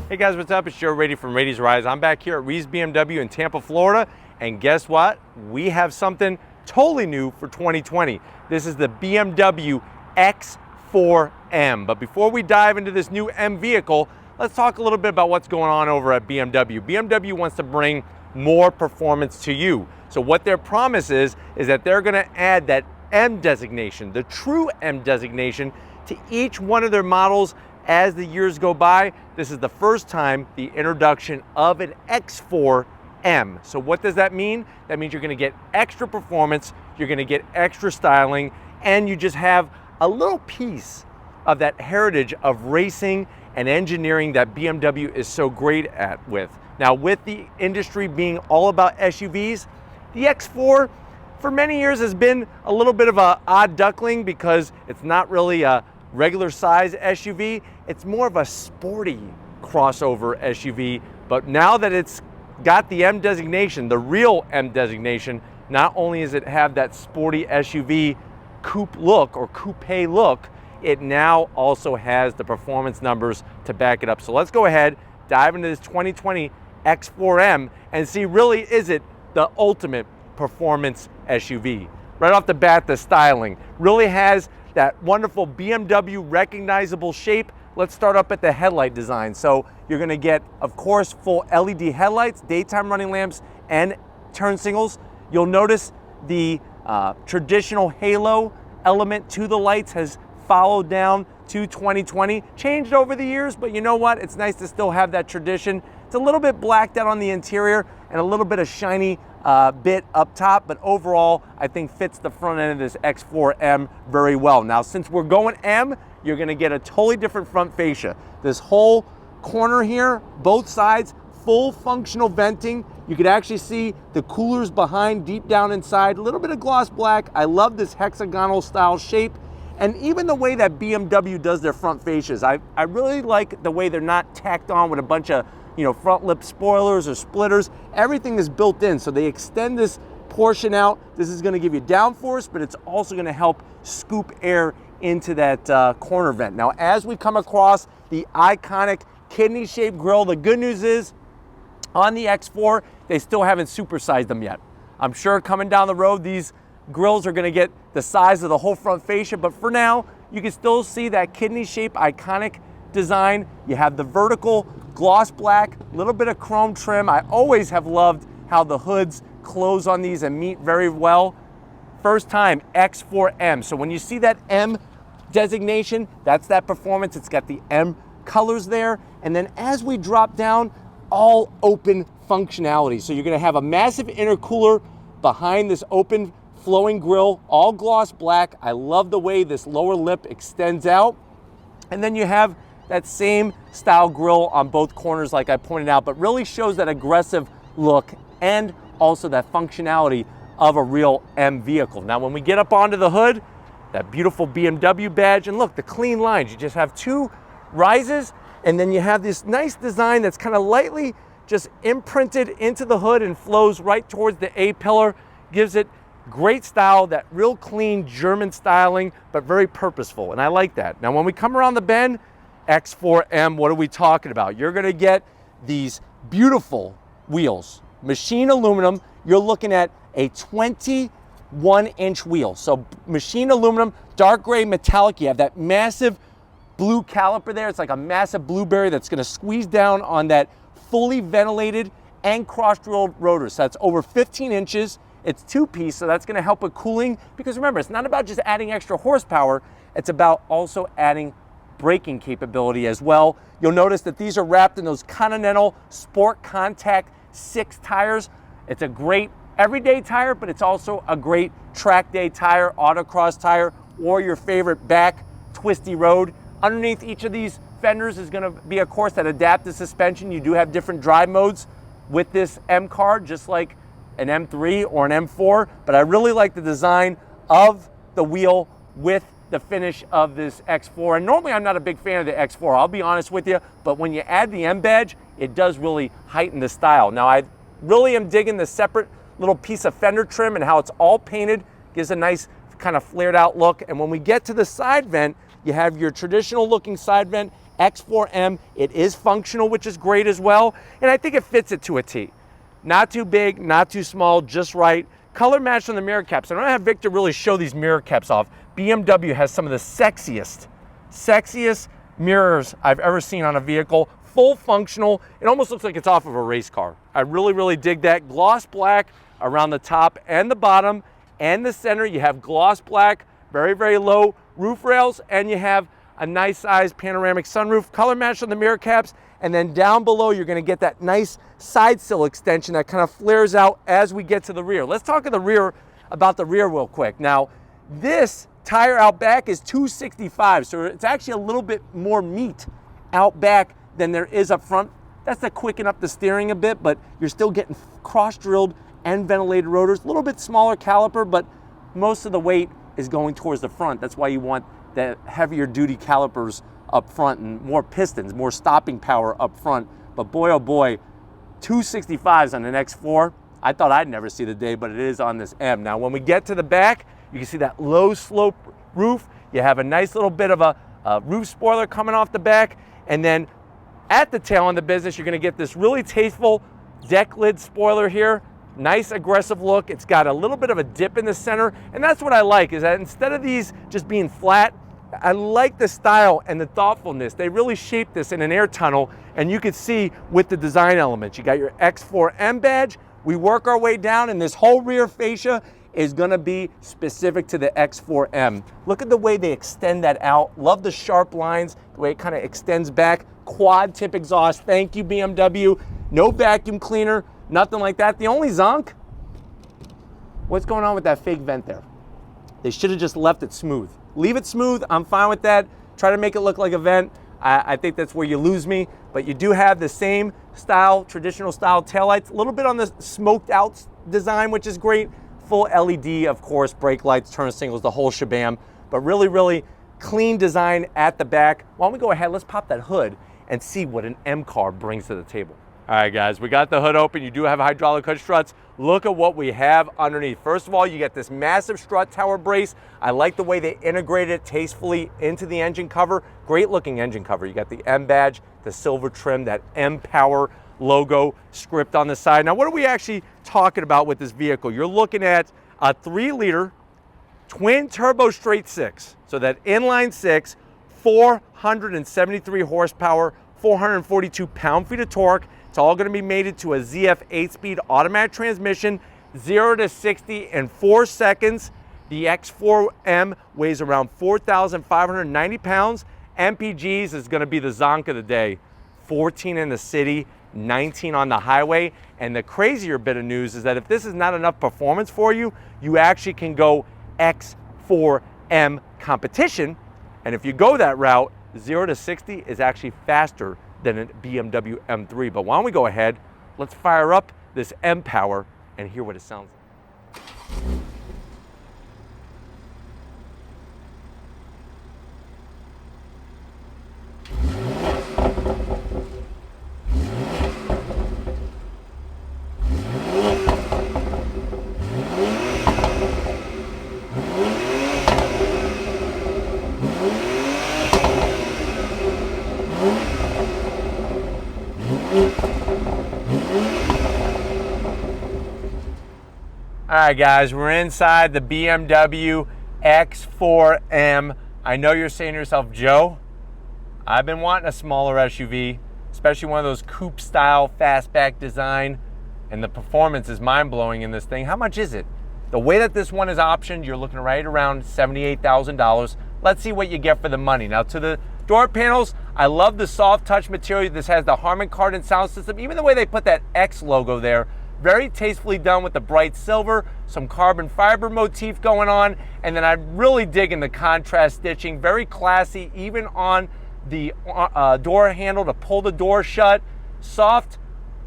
Hey guys, what's up? It's Joe Rady from Rady's Rise. I'm back here at Reeves BMW in Tampa, Florida, and guess what? We have something totally new for 2020. This is the BMW X4 M. But before we dive into this new M vehicle, let's talk a little bit about what's going on over at BMW. BMW wants to bring more performance to you. So what their promise is that they're going to add that M designation, the true M designation, to each one of their models as the years go by. This is the first time the introduction of an X4 M. So what does that mean? That means you're going to get extra performance, you're going to get extra styling, and you just have a little piece of that heritage of racing and engineering that BMW is so great at with. Now, with the industry being all about SUVs, the X4 for many years has been a little bit of an odd duckling because it's not really a regular size SUV. It's more of a sporty crossover SUV, but now that it's got the M designation, the real M designation, not only does it have that sporty SUV coupe look or coupe look, it now also has the performance numbers to back it up. So let's go ahead, dive into this 2020 X4 M and see, really, is it the ultimate performance SUV? Right off the bat, the styling really has that wonderful BMW recognizable shape. Let's start up at the headlight design. So you're gonna get, of course, full LED headlights, daytime running lamps, and turn signals. You'll notice the traditional halo element to the lights has followed down to 2020. Changed over the years, but you know what? It's nice to still have that tradition. It's a little bit blacked out on the interior and a little bit of shiny bit up top, but overall, I think fits the front end of this X4 M very well. Now, since we're going M, you're gonna get a totally different front fascia. This whole corner here, both sides, full functional venting. You could actually see the coolers behind, deep down inside, a little bit of gloss black. I love this hexagonal style shape. And even the way that BMW does their front fascias, I really like the way they're not tacked on with a bunch of front lip spoilers or splitters. Everything is built in, so they extend this portion out. This is gonna give you downforce, but it's also gonna help scoop air into that corner vent. Now, as we come across the iconic kidney-shaped grille, the good news is, on the X4, they still haven't supersized them yet. I'm sure coming down the road, these grills are gonna get the size of the whole front fascia, but for now, you can still see that kidney-shaped iconic design. You have the vertical gloss black, a little bit of chrome trim. I always have loved how the hoods close on these and meet very well. First time X4 M. So when you see that M designation, that's that performance. It's got the M colors there. And then as we drop down, all open functionality. So you're gonna have a massive intercooler behind this open flowing grille, all gloss black. I love the way this lower lip extends out. And then you have that same style grille on both corners like I pointed out, but really shows that aggressive look and also that functionality of a real M vehicle. Now, when we get up onto the hood, that beautiful BMW badge, and look, the clean lines. You just have two rises, and then you have this nice design that's kind of lightly just imprinted into the hood and flows right towards the A-pillar, gives it great style, that real clean German styling, but very purposeful, and I like that. Now, when we come around the bend, X4 M, what are we talking about? You're gonna get these beautiful wheels, machine aluminum. You're looking at a 21-inch wheel. So machine aluminum, dark gray metallic. You have that massive blue caliper there. It's like a massive blueberry that's gonna squeeze down on that fully ventilated and cross-drilled rotor. So that's over 15 inches. It's two-piece, so that's gonna help with cooling, because remember, it's not about just adding extra horsepower, it's about also adding braking capability as well. You'll notice that these are wrapped in those Continental Sport Contact 6 tires. It's a great everyday tire, but it's also a great track day tire, autocross tire, or your favorite back twisty road. Underneath each of these fenders is gonna be, of course, that adaptive suspension. You do have different drive modes with this M car, just like an M3 or an M4, but I really like the design of the wheel with the finish of this X4. And normally I'm not a big fan of the X4, I'll be honest with you, but when you add the M badge, it does really heighten the style. Now, I really am digging the separate little piece of fender trim and how it's all painted, gives a nice kind of flared out look. And when we get to the side vent, you have your traditional looking side vent X4M. It is functional, which is great as well, and I think it fits it to a T. Not too big, not too small, just right. Color matched on the mirror caps. I don't have Victor really show these mirror caps off. BMW has some of the sexiest mirrors I've ever seen on a vehicle. Full functional. It almost looks like it's off of a race car. I really, really dig that. Gloss black around the top and the bottom and the center. You have gloss black, very, very low roof rails, and you have a nice size panoramic sunroof. Color matched on the mirror caps. And then down below, you're gonna get that nice side sill extension that kind of flares out as we get to the rear. Let's talk about the rear real quick. Now, this tire out back is 265, so it's actually a little bit more meat out back than there is up front. That's to quicken up the steering a bit, but you're still getting cross-drilled and ventilated rotors. A little bit smaller caliper, but most of the weight is going towards the front. That's why you want the heavier duty calipers up front and more pistons, more stopping power up front. But boy, oh boy, 265s on an X4. I thought I'd never see the day, but it is on this M. Now, when we get to the back, you can see that low slope roof. You have a nice little bit of a roof spoiler coming off the back. And then at the tail end of the business, you're gonna get this really tasteful deck lid spoiler here. Nice aggressive look. It's got a little bit of a dip in the center. And that's what I like, is that instead of these just being flat, I like the style and the thoughtfulness. They really shaped this in an air tunnel, and you can see with the design elements. You got your X4 M badge. We work our way down, and this whole rear fascia is gonna be specific to the X4 M. Look at the way they extend that out. Love the sharp lines, the way it kind of extends back. Quad tip exhaust, thank you BMW. No vacuum cleaner, nothing like that. The only zonk, what's going on with that fake vent there? They should have just left it smooth. Leave it smooth, I'm fine with that. Try to make it look like a vent. I think that's where you lose me, but you do have the same style, traditional style taillights, a little bit on the smoked out design, which is great. Full LED, of course, brake lights, turn signals, the whole shabam, but really, really clean design at the back. Why don't we go ahead, let's pop that hood and see what an M car brings to the table. All right, guys, we got the hood open. You do have hydraulic hood struts. Look at what we have underneath. First of all, you get this massive strut tower brace. I like the way they integrated it tastefully into the engine cover. Great looking engine cover. You got the M badge, the silver trim, that M Power logo script on the side. Now, what are we actually talking about with this vehicle? You're looking at a 3-liter twin turbo straight six. So that inline six, 473 horsepower, 442 pound-feet of torque. It's all going to be mated to a ZF 8-speed automatic transmission, 0 to 60 in 4 seconds. The X4M weighs around 4,590 pounds. MPGs is going to be the zonk of the day. 14 in the city, 19 on the highway. And the crazier bit of news is that if this is not enough performance for you, you actually can go X4M competition. And if you go that route, 0 to 60 is actually faster than a BMW M3. But why don't we go ahead, let's fire up this M Power and hear what it sounds like. All right, guys, we're inside the BMW X4 M. I know you're saying to yourself, Joe, I've been wanting a smaller SUV, especially one of those coupe style fastback design, and the performance is mind-blowing in this thing. How much is it? The way that this one is optioned, you're looking right around $78,000. Let's see what you get for the money. Now, to the door panels, I love the soft touch material. This has the Harman Kardon sound system. Even the way they put that X logo there, very tastefully done with the bright silver, some carbon fiber motif going on, and then I'm really digging the contrast stitching, very classy, even on the door handle to pull the door shut. Soft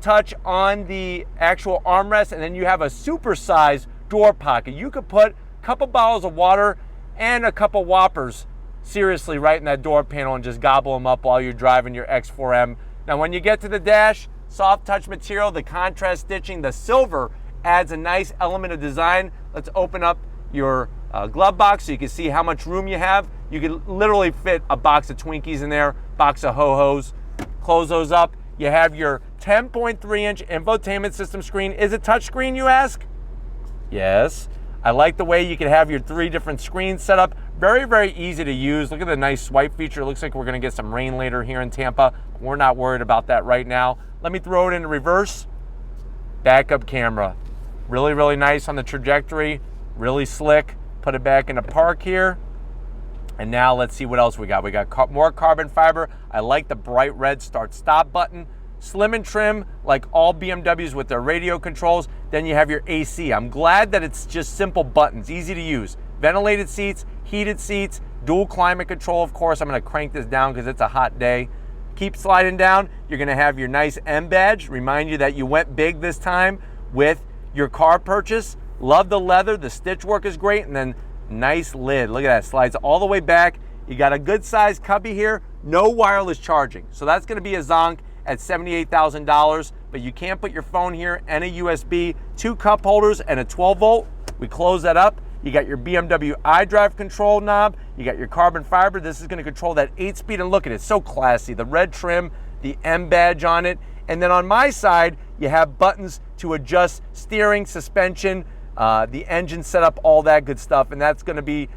touch on the actual armrest, and then you have a super-sized door pocket. You could put a couple bottles of water and a couple Whoppers seriously right in that door panel and just gobble them up while you're driving your X4M. Now, when you get to the dash, soft touch material, the contrast stitching, the silver adds a nice element of design. Let's open up your glove box so you can see how much room you have. You can literally fit a box of Twinkies in there, box of Ho-Hos. Close those up. You have your 10.3-inch infotainment system screen. Is it touchscreen, you ask? Yes. I like the way you can have your 3 different screens set up. Very, very easy to use. Look at the nice swipe feature. It looks like we're going to get some rain later here in Tampa. We're not worried about that right now. Let me throw it into reverse. Backup camera. Really, really nice on the trajectory. Really slick. Put it back into park here. And now let's see what else we got. We got more carbon fiber. I like the bright red start-stop button. Slim and trim, like all BMWs with their radio controls. Then you have your AC. I'm glad that it's just simple buttons, easy to use. Ventilated seats, heated seats, dual climate control, of course. I'm gonna crank this down because it's a hot day. Keep sliding down. You're gonna have your nice M badge. Remind you that you went big this time with your car purchase. Love the leather, the stitch work is great, and then nice lid. Look at that, slides all the way back. You got a good sized cubby here, no wireless charging. So that's gonna be a zonk at $78,000, but you can put your phone here and a USB, 2 cup holders and a 12 volt. We close that up. You got your BMW iDrive control knob. You got your carbon fiber. This is gonna control that 8-speed, and look at it, so classy. The red trim, the M badge on it. And then on my side, you have buttons to adjust steering, suspension, the engine setup, all that good stuff. And that's gonna be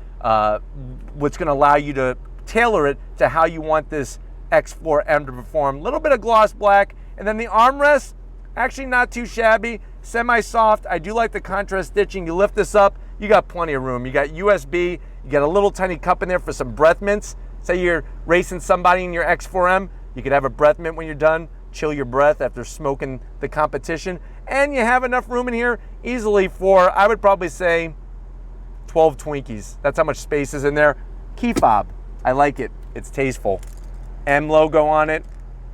what's gonna allow you to tailor it to how you want this X4 M to perform. A little bit of gloss black, and then the armrest, actually not too shabby, semi-soft. I do like the contrast stitching. You lift this up, you got plenty of room. You got USB, you got a little tiny cup in there for some breath mints. Say you're racing somebody in your X4M, you could have a breath mint when you're done, chill your breath after smoking the competition. And you have enough room in here easily for, I would probably say, 12 Twinkies. That's how much space is in there. Key fob, I like it, it's tasteful. M logo on it.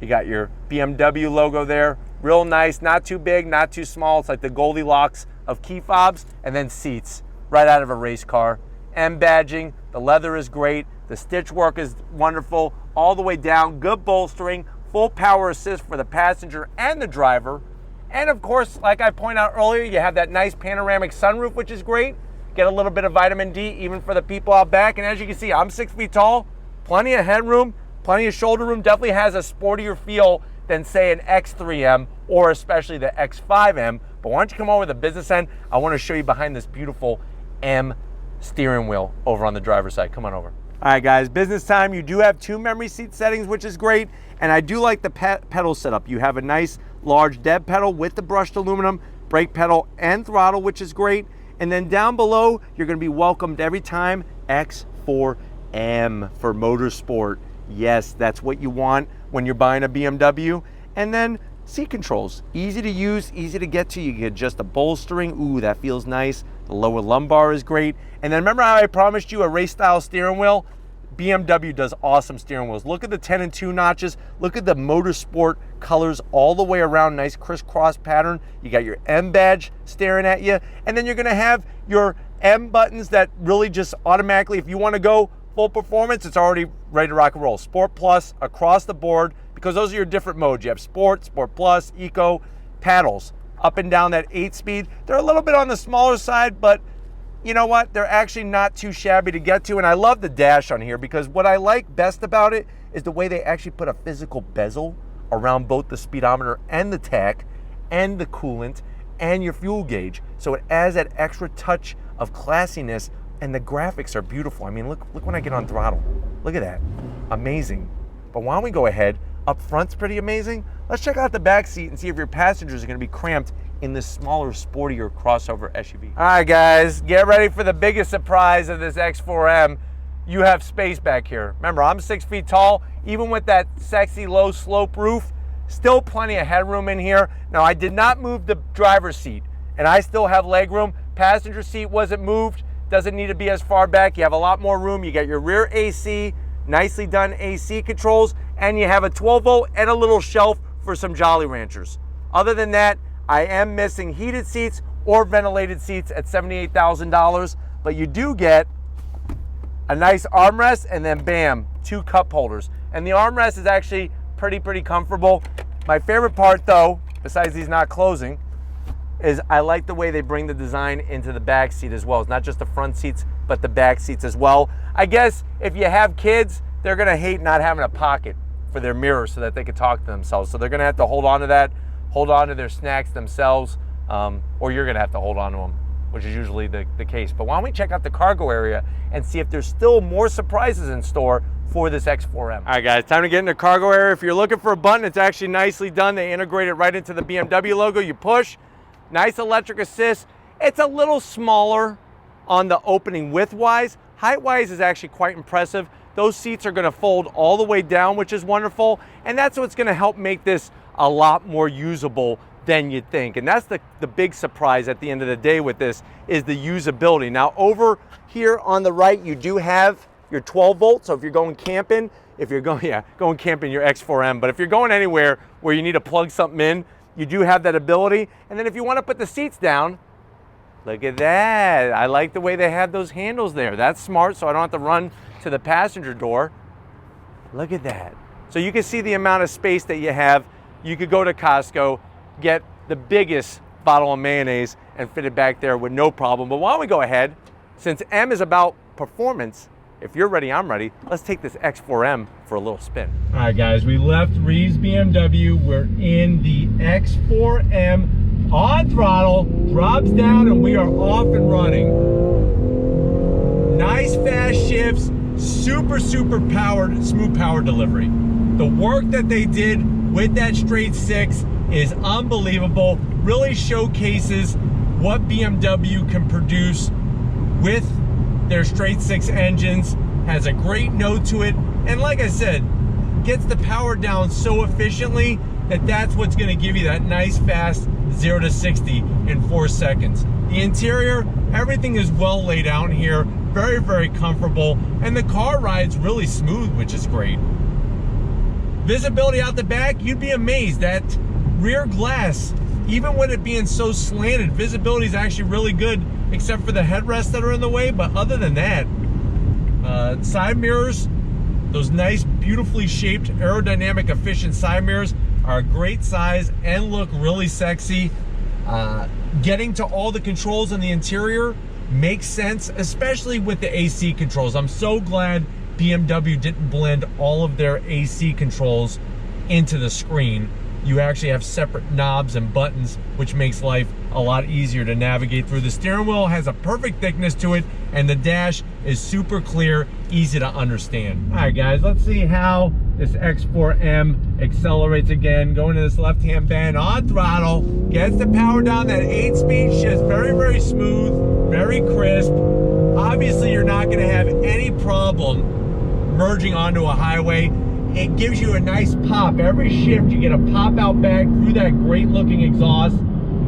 You got your BMW logo there. Real nice, not too big, not too small. It's like the Goldilocks of key fobs. And then seats, right out of a race car. M badging, the leather is great. The stitch work is wonderful. All the way down, good bolstering, full power assist for the passenger and the driver. And of course, like I pointed out earlier, you have that nice panoramic sunroof, which is great. Get a little bit of vitamin D, even for the people out back. And as you can see, I'm 6 feet tall, plenty of headroom. Plenty of shoulder room. Definitely has a sportier feel than, say, an X3M or especially the X5M. But why don't you come over to the business end? I want to show you behind this beautiful M steering wheel over on the driver's side. Come on over. All right, guys, business time. You do have 2 memory seat settings, which is great. And I do like the pedal setup. You have a nice large dead pedal with the brushed aluminum, brake pedal and throttle, which is great. And then down below, you're going to be welcomed every time X4 M for motorsport. Yes, that's what you want when you're buying a BMW. And then seat controls, easy to use, easy to get to. You can adjust the bolstering. Ooh, that feels nice. The lower lumbar is great. And then remember how I promised you a race style steering wheel? BMW does awesome steering wheels. Look at the 10 and 2 notches. Look at the motorsport colors all the way around. Nice crisscross pattern. You got your M badge staring at you. And then you're gonna have your M buttons that really just automatically, if you wanna go full performance, it's already ready to rock and roll. Sport Plus across the board, because those are your different modes. You have Sport, Sport Plus, Eco, paddles, up and down that 8-speed. They're a little bit on the smaller side, but you know what? They're actually not too shabby to get to. And I love the dash on here, because what I like best about it is the way they actually put a physical bezel around both the speedometer and the tach and the coolant and your fuel gauge. So it adds that extra touch of classiness. And the graphics are beautiful. I mean, look when I get on throttle. Look at that, amazing. But why don't we go ahead, up front's pretty amazing. Let's check out the back seat and see if your passengers are gonna be cramped in this smaller, sportier crossover SUV. All right, guys, get ready for the biggest surprise of this X4M. You have space back here. Remember, I'm 6 feet tall. Even with that sexy low slope roof, still plenty of headroom in here. Now, I did not move the driver's seat, and I still have leg room. Passenger seat wasn't moved. Doesn't need to be as far back. You have a lot more room. You got your rear AC, nicely done AC controls, and you have a 12 volt and a little shelf for some Jolly Ranchers. Other than that, I am missing heated seats or ventilated seats at $78,000, but you do get a nice armrest and then bam, 2 cup holders. And the armrest is actually pretty comfortable. My favorite part though, besides these not closing, is I like the way they bring the design into the back seat as well. It's not just the front seats but the back seats as well. I guess if you have kids, they're gonna hate not having a pocket for their mirror so that they can talk to themselves. So they're gonna have to hold on to that, hold on to their snacks themselves, or you're gonna have to hold on to them, which is usually the case. But why don't we check out the cargo area and see if there's still more surprises in store for this X4M. All right guys, time to get in the cargo area. If you're looking for a button, it's actually nicely done. They integrate it right into the BMW logo. You push, nice electric assist. It's a little smaller on the opening width-wise. Height-wise is actually quite impressive. Those seats are gonna fold all the way down, which is wonderful. And that's what's gonna help make this a lot more usable than you'd think. And that's the big surprise at the end of the day with this is the usability. Now over here on the right, you do have your 12 volts. So if you're going camping, going camping your X4M, but if you're going anywhere where you need to plug something in, you do have that ability. And then if you want to put the seats down, look at that. I like the way they have those handles there. That's smart, so I don't have to run to the passenger door. Look at that. So you can see the amount of space that you have. You could go to Costco, get the biggest bottle of mayonnaise and fit it back there with no problem. But why don't we go ahead, since M is about performance, if you're ready, I'm ready. Let's take this X4M for a little spin. All right, guys, we left Reeves BMW. We're in the X4M on throttle, drops down, and we are off and running. Nice fast shifts, super powered, smooth power delivery. The work that they did with that straight six is unbelievable. Really showcases what BMW can produce with their straight six engines. Has a great note to it, and like I said, gets the power down so efficiently that that's what's going to give you that nice fast 0 to 60 in 4 seconds. The interior, everything is well laid out here, very comfortable, and the car rides really smooth, which is great. Visibility out the back, you'd be amazed. That rear glass, even with it being so slanted, visibility is actually really good, except for the headrests that are in the way. But other than that, side mirrors, those nice, beautifully shaped, aerodynamic, efficient side mirrors are a great size and look really sexy. Getting to all the controls in the interior makes sense, especially with the AC controls. I'm so glad BMW didn't blend all of their AC controls into the screen. You actually have separate knobs and buttons, which makes life a lot easier to navigate through. The steering wheel has a perfect thickness to it, and the dash is super clear, easy to understand. All right, guys, let's see how this X4M accelerates again. Going to this left-hand bend on throttle, gets the power down, that 8-speed shifts very smooth, very crisp. Obviously, you're not gonna have any problem merging onto a highway. It gives you a nice pop. Every shift, you get a pop out back through that great looking exhaust.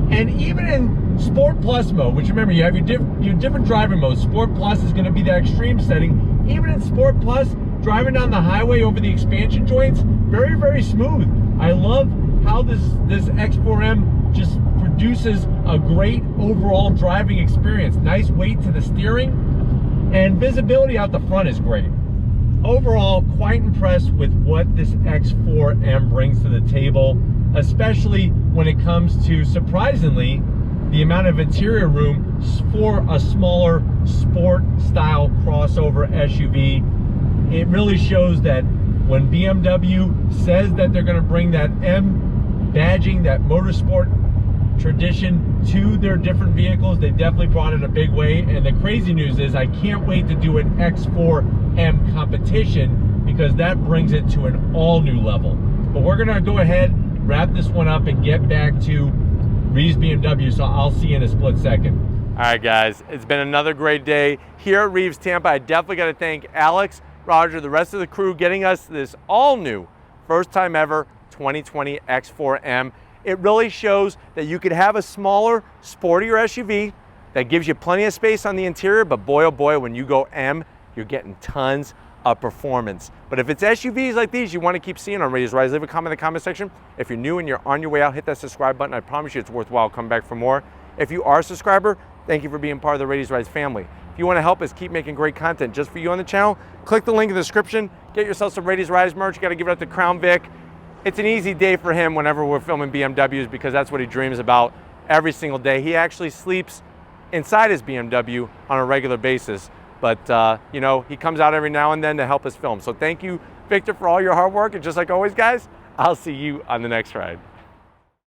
And even in Sport Plus mode, which remember, you have your different driving modes. Sport Plus is gonna be the extreme setting. Even in Sport Plus, driving down the highway over the expansion joints, very smooth. I love how this X4M just produces a great overall driving experience. Nice weight to the steering, and visibility out the front is great. Overall, quite impressed with what this X4M brings to the table, especially when it comes to, surprisingly, the amount of interior room for a smaller sport style crossover SUV. It really shows that when BMW says that they're going to bring that M badging, that motorsport tradition to their different vehicles, they definitely brought it a big way. And the crazy news is I can't wait to do an X4M competition, because that brings it to an all new level. But we're gonna go ahead, wrap this one up, and get back to Reeves BMW, so I'll see you in a split second. All right, guys, it's been another great day here at Reeves Tampa. I definitely got to thank Alex, Roger, the rest of the crew, getting us this all new, first time ever 2020 X4M. It really shows that you could have a smaller, sportier SUV that gives you plenty of space on the interior, but boy, oh boy, when you go M, you're getting tons of performance. But if it's SUVs like these you want to keep seeing on Raise Rise, leave a comment in the comment section. If you're new and you're on your way out, hit that subscribe button. I promise you it's worthwhile. Come back for more. If you are a subscriber, thank you for being part of the Raise Rise family. If you want to help us keep making great content just for you on the channel, click the link in the description. Get yourself some Raise Rise merch. You got to give it up to Crown Vic. It's an easy day for him whenever we're filming BMWs, because that's what he dreams about every single day. He actually sleeps inside his BMW on a regular basis. but you know, he comes out every now and then to help us film. So thank you, Victor, for all your hard work. And just like always, guys, I'll see you on the next ride.